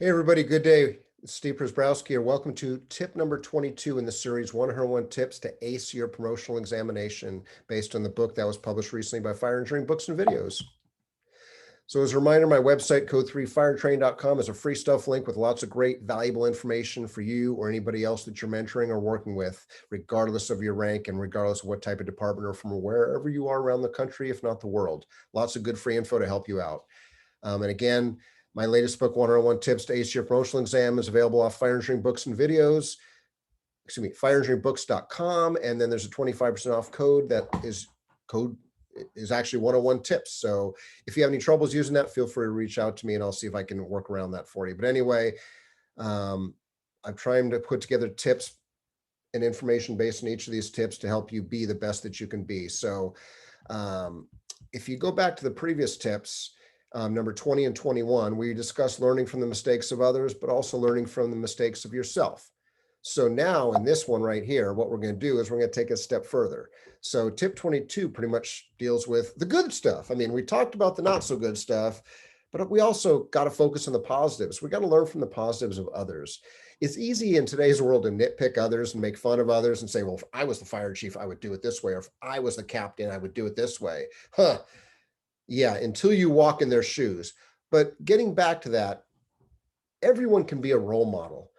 Hey everybody, good day. It's Steve Przebrowski here. Welcome to tip number 22 in the series 101 Tips to Ace Your Promotional Examination, based on the book that was published recently by Fire Engineering Books and Videos. So as a reminder, my website, code3firetraining.com, is a free stuff link with lots of great valuable information for you or anybody else that you're mentoring or working with, regardless of your rank and regardless of what type of department or from wherever you are around the country, if not the world. Lots of good free info to help you out. And again, my latest book, 101 Tips to Ace Your Promotional Exam, is available off Fire Engineering Books and Videos, fireengineeringbooks.com. And then there's a 25% off code that is actually 101 tips. So if you have any troubles using that, feel free to reach out to me and I'll see if I can work around that for you. But anyway, I'm trying to put together tips and information based on each of these tips to help you be the best that you can be. So if you go back to the previous tips, number 20 and 21, we discussed learning from the mistakes of others, but also learning from the mistakes of yourself. So now in this one right here, what we're going to do is we're going to take a step further. So tip 22 pretty much deals with the good stuff. I mean, we talked about the not so good stuff, but we also got to focus on the positives. We got to learn from the positives of others. It's easy in today's world to nitpick others and make fun of others and say, well, if I was the fire chief, I would do it this way. Or if I was the captain, I would do it this way. Yeah, until you walk in their shoes. But getting back to that, everyone can be a role model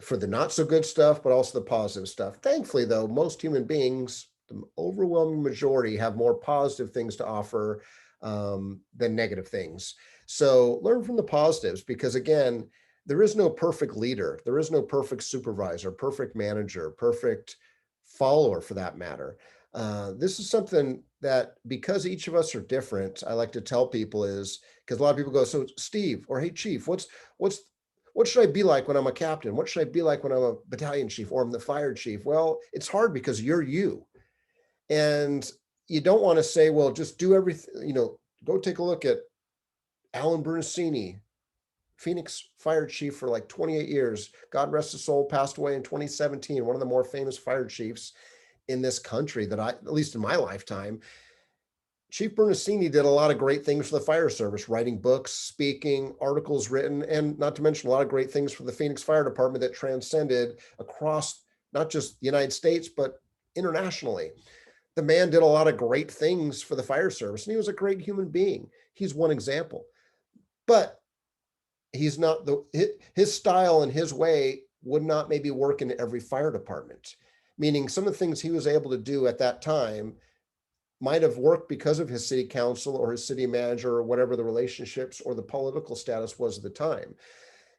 for the not so good stuff, but also the positive stuff. Thankfully, though, most human beings, the overwhelming majority, have more positive things to offer than negative things. So learn from the positives, because again, there is no perfect leader. There is no perfect supervisor, perfect manager, perfect follower for that matter. This is something that, because each of us are different, I like to tell people is, because a lot of people go, so Steve, or hey chief, what should I be like when I'm a captain? What should I be like when I'm a battalion chief or I'm the fire chief? Well, it's hard because you're you. And you don't want to say, well, just do everything, go take a look at Alan Bernasini, Phoenix fire chief for like 28 years. God rest his soul, passed away in 2017, one of the more famous fire chiefs in this country that at least in my lifetime. Chief Bernasini did a lot of great things for the fire service, writing books, speaking, articles written, and not to mention a lot of great things for the Phoenix Fire Department that transcended across not just the United States, but internationally. The man did a lot of great things for the fire service, and he was a great human being. He's one example. But he's not his style and his way would not maybe work in every fire department, meaning some of the things he was able to do at that time might have worked because of his city council or his city manager or whatever the relationships or the political status was at the time.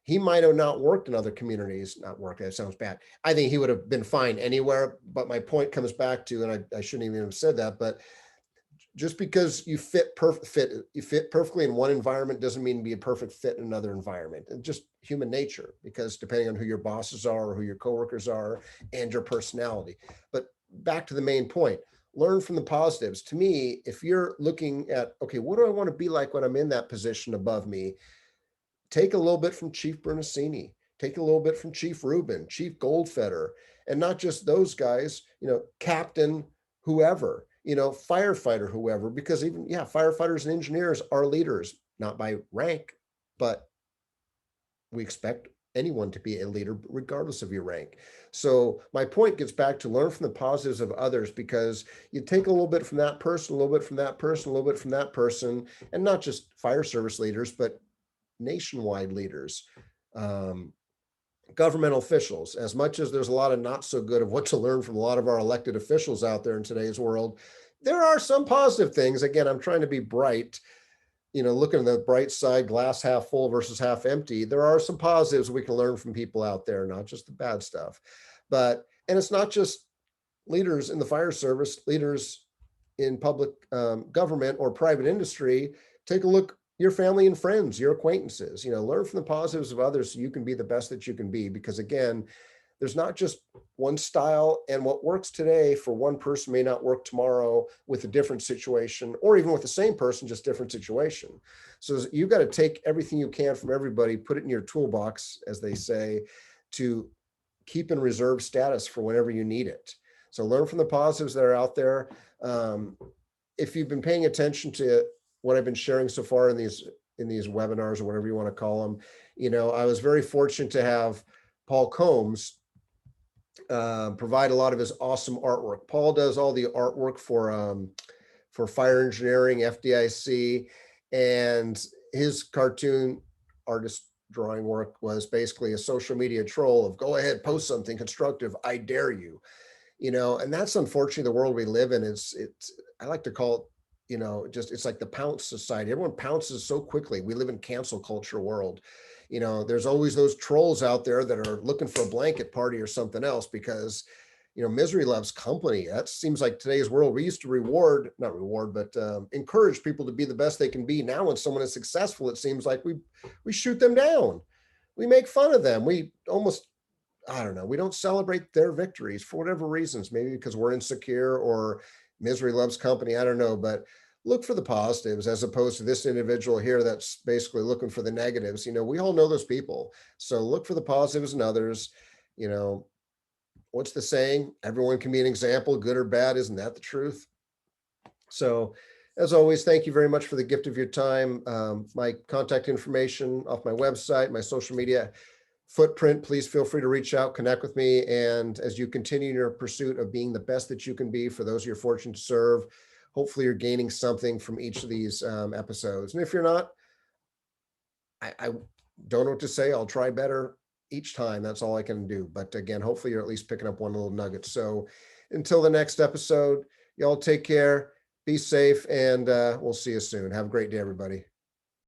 He might have not worked in other communities, not worked, that sounds bad. I think he would have been fine anywhere, but my point comes back to, and I shouldn't even have said that, but just because you fit perfectly in one environment doesn't mean to be a perfect fit in another environment. It's just human nature, because depending on who your bosses are or who your coworkers are and your personality. But back to the main point, learn from the positives. To me, if you're looking at, okay, what do I want to be like when I'm in that position above me? Take a little bit from Chief Bernasini, take a little bit from Chief Rubin, Chief Goldfeder, and not just those guys, Captain, whoever, firefighter, whoever, because even, yeah, firefighters and engineers are leaders, not by rank, but we expect anyone to be a leader regardless of your rank. So my point gets back to learn from the positives of others, because you take a little bit from that person, a little bit from that person, a little bit from that person, and not just fire service leaders, but nationwide leaders, governmental officials. As much as there's a lot of not so good of what to learn from a lot of our elected officials out there in today's world, there are some positive things. Again, I'm trying to be bright, looking at the bright side, glass half full versus half empty. There are some positives we can learn from people out there, not just the bad stuff. And it's not just leaders in the fire service, leaders in public government or private industry. Take a look, your family and friends, your acquaintances, learn from the positives of others so you can be the best that you can be. Because again, there's not just one style, and what works today for one person may not work tomorrow with a different situation, or even with the same person, just different situation. So you've got to take everything you can from everybody, put it in your toolbox, as they say, to keep in reserve status for whenever you need it. So learn from the positives that are out there. If you've been paying attention to what I've been sharing so far in in these webinars or whatever you want to call them. I was very fortunate to have Paul Combs provide a lot of his awesome artwork. Paul does all the artwork for fire engineering, FDIC, and his cartoon artist drawing work was basically a social media troll of go ahead, post something constructive, I dare you. And that's unfortunately the world we live in. It's I like to call it, just it's like the pounce society. Everyone pounces so quickly. We live in cancel culture world. There's always those trolls out there that are looking for a blanket party or something else because misery loves company. That seems like today's world. We used to not reward, but encourage people to be the best they can be. Now, when someone is successful, it seems like we shoot them down. We make fun of them. We almost, I don't know, we don't celebrate their victories for whatever reasons, maybe because we're insecure or misery loves company. I don't know, but look for the positives as opposed to this individual here that's basically looking for the negatives. We all know those people. So look for the positives in others. You know, what's the saying? Everyone can be an example, good or bad. Isn't that the truth? So as always, thank you very much for the gift of your time. My contact information off my website, my social media footprint, please feel free to reach out, connect with me. And as you continue your pursuit of being the best that you can be for those you're fortunate to serve, hopefully you're gaining something from each of these episodes. And if you're not, I don't know what to say. I'll try better each time. That's all I can do. But again, hopefully you're at least picking up one little nugget. So until the next episode, y'all take care, be safe, and we'll see you soon. Have a great day, everybody.